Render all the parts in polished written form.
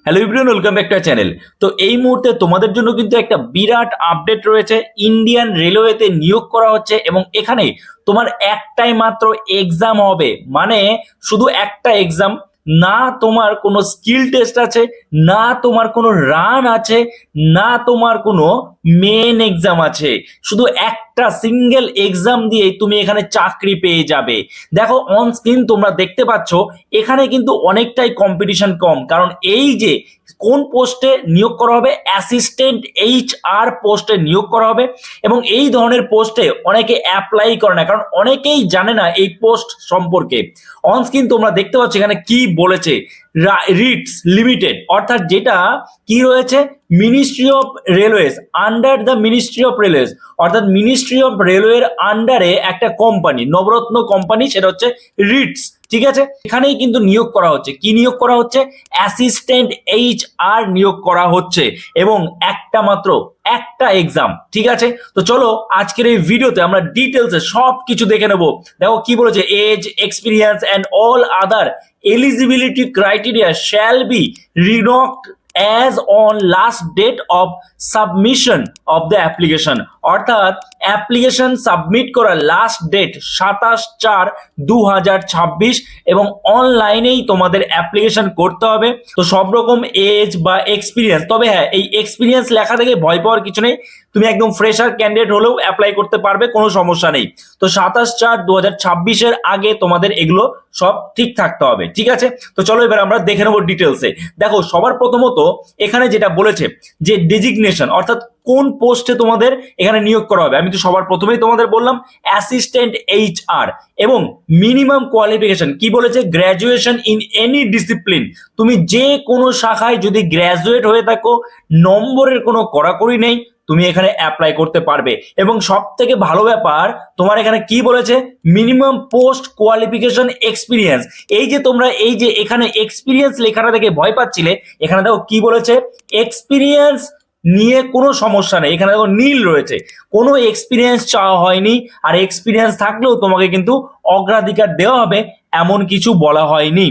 Hello everyone, welcome back to our channel. তো এই মুহূর্তে তোমাদের জন্য কিন্তু একটা বিরাট আপডেট রয়েছে। ইন্ডিয়ান রেলওয়েতে নিয়োগ করা হচ্ছে এবং এখানে তোমার একটাই মাত্র এক্সাম হবে, মানে শুধু একটা এক্সাম। না তোমার কোনো স্কিল টেস্ট আছে, না তোমার কোনো রান আছে, না তোমার কোনো মেন এক্সাম আছে। শুধু একটা সিঙ্গেল এক্সাম দিয়েই তুমি এখানে চাকরি পেয়ে যাবে। দেখো অন স্ক্রিন তোমরা দেখতে পাচ্ছ এখানে কিন্তু অনেকটাই কম্পিটিশন কম, কারণ এই যে কোন পোস্টে নিয়োগ করা হবে, অ্যাসিস্ট্যান্ট HR পোস্টে নিয়োগ করা হবে এবং এই ধরনের পোস্টে অনেকে অ্যাপ্লাই করে না, কারণ অনেকেই জানে না এই পোস্ট সম্পর্কে। অন স্ক্রিন তোমরা দেখতে পাচ্ছ এখানে কি বলেছে, রিটস লিমিটেড, অর্থাৎ যেটা কি রয়েছে, ministry of railways, under the ministry of railways, অর্থাৎ মিনিস্ট্রি অফ রেলওয়ের আন্ডারে একটা কোম্পানি, নবরত্ন কোম্পানি, সেটা হচ্ছে রিটস। ঠিক আছে, এখানেই কিন্তু নিয়োগ করা হচ্ছে। কি নিয়োগ করা হচ্ছে? অ্যাসিস্ট্যান্ট HR নিয়োগ করা হচ্ছে এবং একটা এক্সাম। ঠিক আছে, তো চলো আজকের এই ভিডিওতে আমরা ডিটেলসে সব কিছু দেখে নেব। দেখো কি বলেছে, age, experience and all other eligibility criteria shall be revoked as on last date of submission of the application, অর্থাৎ অ্যাপ্লিকেশন সাবমিট করার লাস্ট ডেট 27/4/2026 এবং অনলাইনেই তোমাদের অ্যাপ্লিকেশন করতে হবে। তো সব রকম এজ বা এক্সপিরিয়েন্স, তবে হ্যাঁ এই এক্সপিরিয়েন্স লেখা থেকে ভয় পাওয়ার কিছু নেই, তুমি একদম ফ্রেশার ক্যান্ডিডেট হলেও অ্যাপ্লাই করতে পারবে, কোনো সমস্যা নেই। তো 27/4/2026 আগে তোমাদের এগুলো সব ঠিক থাকতে হবে। ঠিক আছে, তো চলো এবার আমরা দেখে নেবো ডিটেলসে। দেখো সবার প্রথমত এখানে যেটা বলেছে যে ডেজিগনেশন, অর্থাৎ কোন পোস্টে তোমাদের এখানে নিয়োগ করা হবে। আমি তো সবার প্রথমেই তোমাদের বললাম অ্যাসিস্ট্যান্ট HR এবং মিনিমাম কোয়ালিফিকেশন কি বলেছে, গ্র্যাজুয়েশন ইন এনি ডিসিপ্লিন। তুমি যে কোনো শাখায় যদি গ্র্যাজুয়েট হয়ে থাকো, নম্বরের কোনো কড়াকড়ি নেই, তুমি এখানে অ্যাপ্লাই করতে পারবে। এবং সব থেকে ভালো ব্যাপার, তোমার এখানে কি বলেছে, মিনিমাম পোস্ট কোয়ালিফিকেশন এক্সপিরিয়েন্স। এই যে তোমরা এই যে এখানে এক্সপিরিয়েন্স লেখাটা দেখে ভয় পাচ্ছিলে, এখানে দেখো কি বলেছে, এক্সপিরিয়েন্স নিয়ে কোনো সমস্যা নেই। এখানে দেখো নীল রয়েছে, কোনো এক্সপিরিয়েন্স চাওয়া হয়নি, আর এক্সপিরিয়েন্স থাকলেও তোমাকে কিন্তু অগ্রাধিকার দেওয়া হবে এমন কিছু বলা হয়নি।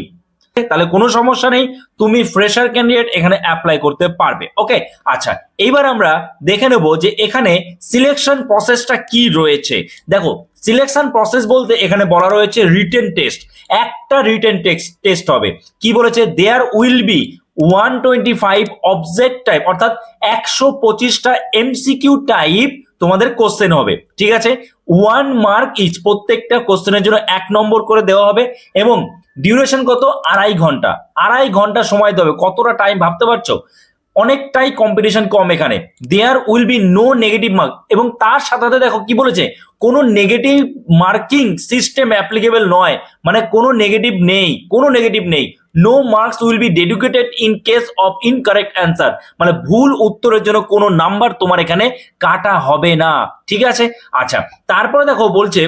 তাহলে কোনো সমস্যা নেই, তুমি ফ্রেশার ক্যান্ডিডেট এখানে অ্যাপ্লাই করতে পারবে। ওকে, আচ্ছা এইবার আমরা দেখে নেব যে এখানে সিলেকশন প্রসেসটা কি রয়েছে। দেখো সিলেকশন প্রসেস বলতে এখানে বলা রয়েছে রিটেন টেস্ট, একটা রিটেন টেস্ট হবে। কি বলেছে, there will be 125 object type, অর্থাৎ 125টা MCQ টাইপ তোমাদের কোশ্চেন হবে। ঠিক আছে, 1 মার্ক ইচ, প্রত্যেকটা কোশ্চেনের জন্য 1 নম্বর করে দেওয়া হবে এবং ডিউরেশন কত, 2.5 ঘন্টা। 2.5 ঘন্টা সময় দেবে, কতটা টাইম ভাবতে পারছো? অনেকটাই কম্পিটিশন কম এখানে। There will be no negative mark, এবং তার সাথে সাথে দেখো কি বলেছে, কোনো নেগেটিভ মার্কিং সিস্টেম অ্যাপ্লিকেবল নয়, মানে কোনো নেগেটিভ নেই, কোনো নেগেটিভ নেই। No marks will be dedicated in case of incorrect answer, মানে ভুল উত্তরের জন্য কোনো নাম্বার তোমার এখানে কাটা হবে না। ঠিক আছে, আচ্ছা তারপরে দেখো বলছে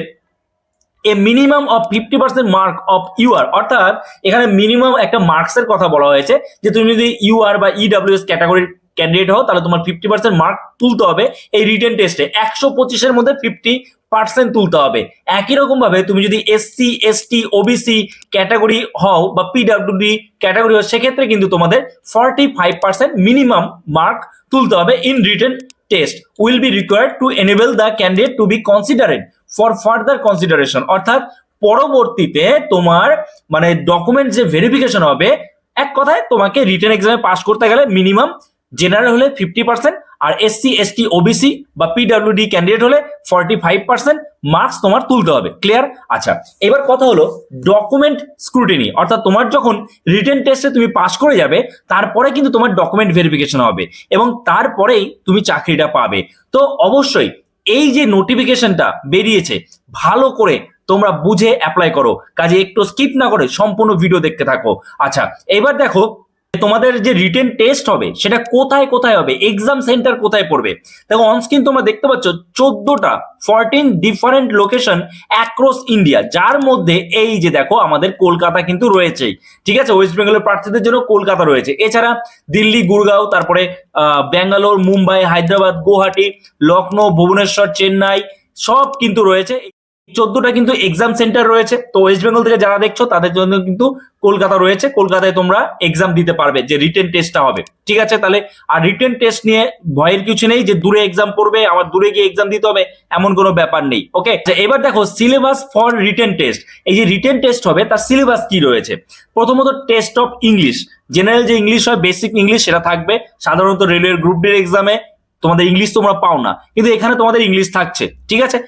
এ minimum of 50% mark of UR, অর্থাৎ এখানে মিনিমাম একটা মার্কসের কথা বলা হয়েছে যে তুমি যদি UR বা EWS ক্যাটাগরির ক্যান্ডিডেট হও তাহলে তোমার 50% মার্ক তুলতে হবে এই রিটেন টেস্টে। 125-এর মধ্যে 50% তুলতে হবে। একই রকম ভাবে তুমি যদি SC ST OBC ক্যাটাগরি হও বা PWD ক্যাটাগরি হও, সেক্ষেত্রে কিন্তু তোমাদের 45% মিনিমাম মার্ক তুলতে হবে in written test will be required to enable the candidate to be considered for further consideration, অর্থাৎ পরবর্তীতে তোমার মানে ডকুমেন্ট যে ভেরিফিকেশন হবে, এক কথায় তোমাকে রিটেন এক্সামে পাস করতে গেলে মিনিমাম জেনারেল হলে 50% আর SC ST OBC বা PWD ক্যান্ডিডেট হলে 45% মার্কস তোমার তুলতে হবে। ক্লিয়ার? আচ্ছা এবার কথা হলো ডকুমেন্ট স্ক্রুটিনি, অর্থাৎ তোমার যখন রিটেন টেস্টে তুমি পাস করে যাবে তারপরে কিন্তু তোমার ডকুমেন্ট ভেরিফিকেশন হবে এবং তারপরেই তুমি চাকরিটা পাবে। তো অবশ্যই এই যে নোটিফিকেশনটা বেরিয়েছে ভালো করে তোমরা বুঝে অ্যাপ্লাই করো, কাজে একটু স্কিপ না করে সম্পূর্ণ ভিডিও দেখতে থাকো। আচ্ছা এবার দেখো তোমাদের যে রিটেন টেস্ট হবে সেটা কোথায় কোথায় হবে, এক্সাম সেন্টার কোথায় পড়বে। দেখো অনস্ক্রিন তোমরা দেখতে পাচ্ছ 14 ডিফারেন্ট লোকেশন অ্যাক্রস ইন্ডিয়া, যার মধ্যে এই যে দেখো আমাদের কলকাতা কিন্তু রয়েছেই। ঠিক আছে, ওয়েস্ট বেঙ্গলের প্রার্থীদের জন্য কলকাতা রয়েছে, এছাড়া দিল্লি, গুরগাঁও, তারপরে ব্যাঙ্গালোর, মুম্বাই, হায়দ্রাবাদ, গুয়াহাটি, লখনৌ, ভুবনেশ্বর, চেন্নাই সব কিন্তু রয়েছে। 14টা কিন্তু এক্সাম সেন্টার রয়েছে। তো ওয়েস্ট বেঙ্গল থেকে যারা দেখছো তাদের জন্য কিন্তু কলকাতা রয়েছে, কলকাতায় তোমরা এক্সাম দিতে পারবে, যে রিটেন টেস্টটা হবে। ঠিক আছে, তাহলে আর রিটেন টেস্ট নিয়ে ভয়ের কিছু নেই যে দূরে এক্সাম পড়বে, আমার দূরে গিয়ে এক্সাম দিতে হবে, এমন কোনো ব্যাপার নেই। ওকে, এবার দেখো সিলেবাস ফর রিটেন টেস্ট। এই যে রিটেন টেস্ট হবে তার সিলেবাস কি রয়েছে? প্রথমত টেস্ট অফ ইংলিশ, জেনারেল যে ইংলিশ হয়, বেসিক ইংলিশ, সেটা থাকবে। সাধারণত রেলওয়ের গ্রুপ ডি এক্সামে তোমাদের ইংলিশ তোমরা পাও না, কিন্তু এখানে তোমাদের ইংলিশ থাকছে। ঠিক আছে,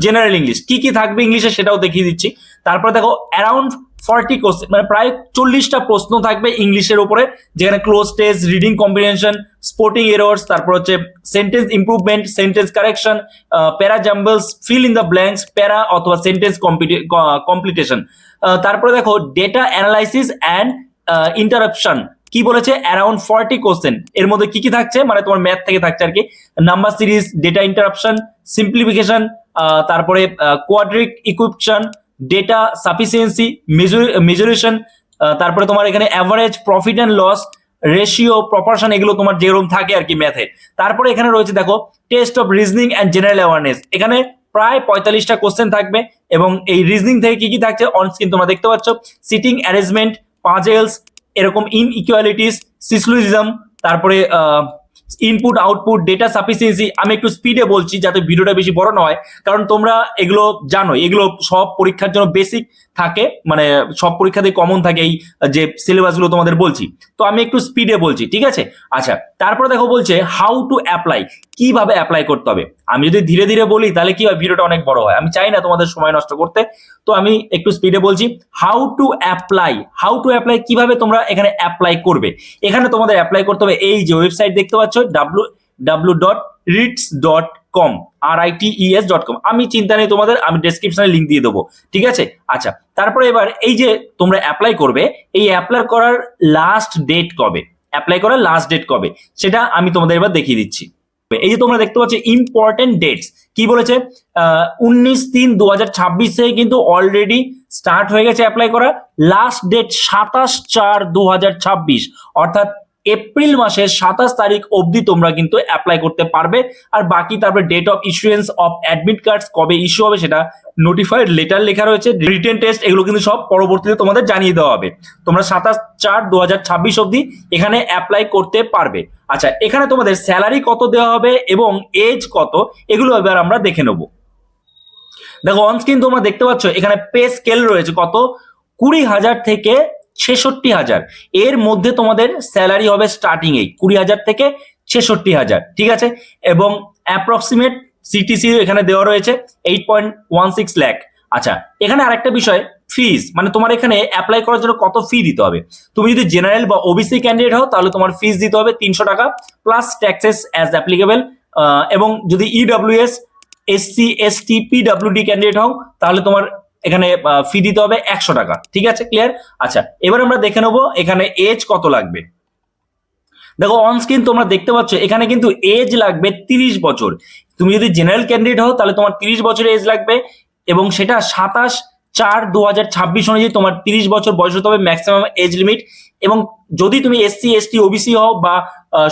জেনারেল ইংলিশ কি কি থাকবে ইংলিশে সেটাও দেখিয়ে দিচ্ছি। তারপরে দেখো অ্যারাউন্ড 40 কোশ্চেন, মানে প্রায় 40টা প্রশ্ন থাকবে ইংলিশের উপরে, যেখানে cloze test, reading comprehension, sporting errors, তারপর হচ্ছে সেন্টেন্স ইমপ্রুভমেন্ট, সেন্টেন্স কারেকশন, প্যারা জাম্বলস, ফিল ইন দ্য ব্ল্যাঙ্কস, প্যারা অথবা সেন্টেন্স কমপ্লিটেশন। তারপরে দেখো ডেটা অ্যানালাইসিস অ্যান্ড ইন্টারাপশন। কি বলেছে? Around 40 question. এর মধ্যে কি কি থাকছে, মানে তোমার ম্যাথ থেকে থাকছে আর কি। Number series, data interruption, simplification, তারপরে quadratic equation, data sufficiency, mensuration, তারপরে তোমার এখানে average, profit and loss, ratio, proportion, এগুলো তোমার যেরকম থাকে আর কি ম্যাথে। তারপরে এখানে রয়েছে দেখো test of reasoning and general awareness. এখানে প্রায় 45টা কোশ্চেন থাকবে, এবং এই রিজনিং থেকে কি কি থাকছে অন স্ক্রিন তোমরা দেখতে পাচ্ছ। সিটিং অ্যারেঞ্জমেন্ট, পাজেলস, এরকম ইনইকুয়ালিটিস, সিসলুইজম, তারপরে ইনপুট আউটপুট, ডেটা সাফিসিয়েন্সি। আমি একটু স্পিডে বলছি যাতে ভিডিওটা বেশি বড় না হয়, কারণ তোমরা এগুলো জানো, এগুলো সব পরীক্ষার জন্য বেসিক থাকে, মানে সব পরীক্ষাতেই কমন থাকে এই যে সিলেবাসগুলো তোমাদের বলছি। তো আমি একটু স্পিডে বলছি, ঠিক আছে? আচ্ছা, তারপরে দেখো বলছে হাউ টু অ্যাপ্লাই, কিভাবে অ্যাপ্লাই করতে হবে। আমি যদি ধীরে ধীরে বলি তাহলে কি হয়, ভিডিওটা অনেক বড় হয়, আমি চাই না তোমাদের সময় নষ্ট করতে। তো আমি একটু স্পিডে বলছি। হাউ টু অ্যাপ্লাই, কিভাবে তোমরা এখানে অ্যাপ্লাই করবে। এখানে তোমাদের অ্যাপ্লাই করতে হবে, এই যে ওয়েবসাইট দেখতে পাচ্ছ www.rits.com, RITES.com। আমি চিন্তা নেই তোমাদের, আমি ডেসক্রিপশনে লিঙ্ক দিয়ে দেবো। ঠিক আছে, আচ্ছা। তারপরে এবার এই যে তোমরা অ্যাপ্লাই করবে, এই অ্যাপ্লাই করার লাস্ট ডেট কবে, সেটা আমি তোমাদের এবার দেখিয়ে দিচ্ছি। এই যে তোমরা দেখতে পাচ্ছ ইম্পর্টেন্ট ডেটস, কি বলেছে? 19/3/2026 থেকে কিন্তু অলরেডি স্টার্ট হয়ে গেছে অ্যাপ্লাই করা। লাস্ট ডেট 27/4/2026, অর্থাৎ এপ্রিল মাসের 27 তারিখ অবধি তোমরা কিন্তু অ্যাপ্লাই করতে পারবে। আর বাকি তারপরে date of issuance of admit cards কবে ইস্যু হবে সেটা নোটিফাইড লেটার লেখা রয়েছে। রিটেন টেস্ট এগুলো কিন্তু সব পরবর্তীতে তোমাদের জানিয়ে দেওয়া হবে। তোমরা 27/4/2026 অবধি এখানে অ্যাপ্লাই করতে পারবে। আচ্ছা, এখানে তোমাদের স্যালারি কত দেওয়া হবে এবং এজ কত, এগুলো এবার আমরা দেখে নেব। দেখো অন স্ক্রিন তোমরা দেখতে পাচ্ছ এখানে পে স্কেল রয়েছে কত, 20,000 থেকে 66,000, এর মধ্যে তোমাদের স্যালারি হবে স্টার্টিং এই 20,000 থেকে 66,000। ঠিক আছে, এবং অ্যাপ্রক্সিমেট সিটিসি এখানে দেওয়া রয়েছে 8.16 লাখ। আচ্ছা, এখানে আরেকটা বিষয়, ফিজ, মানে তোমার এখানে অ্যাপ্লাই করার জন্য কত ফি দিতে হবে। তুমি যদি জেনারেল বা ওবিসি ক্যান্ডিডেট হও তাহলে তোমার ফিজ দিতে হবে 300 টাকা প্লাস ট্যাক্সেস অ্যাজ অ্যাপ্লিকেবল। এবং যদি EWS, SC, ST, PWD candidate হও তাহলে তোমার এখানে ফি দিতে হবে 100 টাকা। ঠিক আছে, ক্লিয়ার? আচ্ছা, এবার আমরা দেখে নেবো এখানে এজ কত লাগবে। দেখো অন স্ক্রিন তোমরা দেখতে পাচ্ছ এখানে কিন্তু এজ লাগবে 30 বছর। তুমি যদি জেনারেল ক্যান্ডিডেট হও তাহলে তোমার 30 বছরের এজ লাগবে, এবং সেটা 27/4/2026 অনুযায়ী তোমার 30 বছর বয়স হতে হবে ম্যাক্সিমাম এজ লিমিট। এবং যদি তুমি এসসি, এসটি, ওবিসি হও বা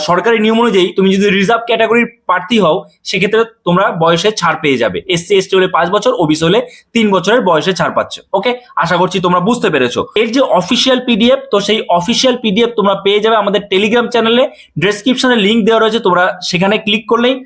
সরকারি নিয়ম অনুযায়ী তুমি যদি রিজার্ভ ক্যাটাগরির প্রার্থী হও সেক্ষেত্রে তোমরা বয়সে ছাড় পেয়ে যাবে। এসসি, এসটি হলে 5 বছর, ওবিসি হলে 3 বছরের বয়সে ছাড় পাচ্ছ। ওকে, আশা করছি তোমরা বুঝতে পেরেছো। এর যে অফিসিয়াল পিডিএফ, তো সেই অফিসিয়াল পিডিএফ তোমরা পেয়ে যাবে আমাদের টেলিগ্রাম চ্যানেলে, ডেসক্রিপশনে লিঙ্ক দেওয়া রয়েছে, তোমরা সেখানে ক্লিক করলেই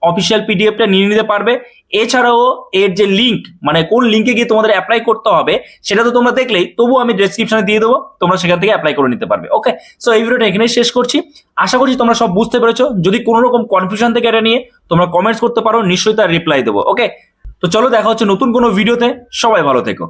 অফিসিয়াল পিডিএফটা নিয়ে নিতে পারবে। এছাড়াও এর যে লিঙ্ক, মানে কোন লিঙ্কে গিয়ে তোমাদের অ্যাপ্লাই করতে হবে সেটা তো তোমরা দেখলেই, তবু আমি ডেসক্রিপশনে দিয়ে দেবো, তোমরা সেখান থেকে অ্যাপ্লাই করে নিতে পারবে। ওকে, সো এই ভিডিওটা এখানেই শেষ করছি। আশা করছি তোমরা সব বুঝতে পেরেছো। যদি কোনো রকম কনফিউশন থেকে এটা নিয়ে তোমরা কমেন্টস করতে পারো, নিশ্চয়ই তার রিপ্লাই দেবো। ওকে, তো চলো দেখা হচ্ছে নতুন কোনো ভিডিওতে। সবাই ভালো থেকো।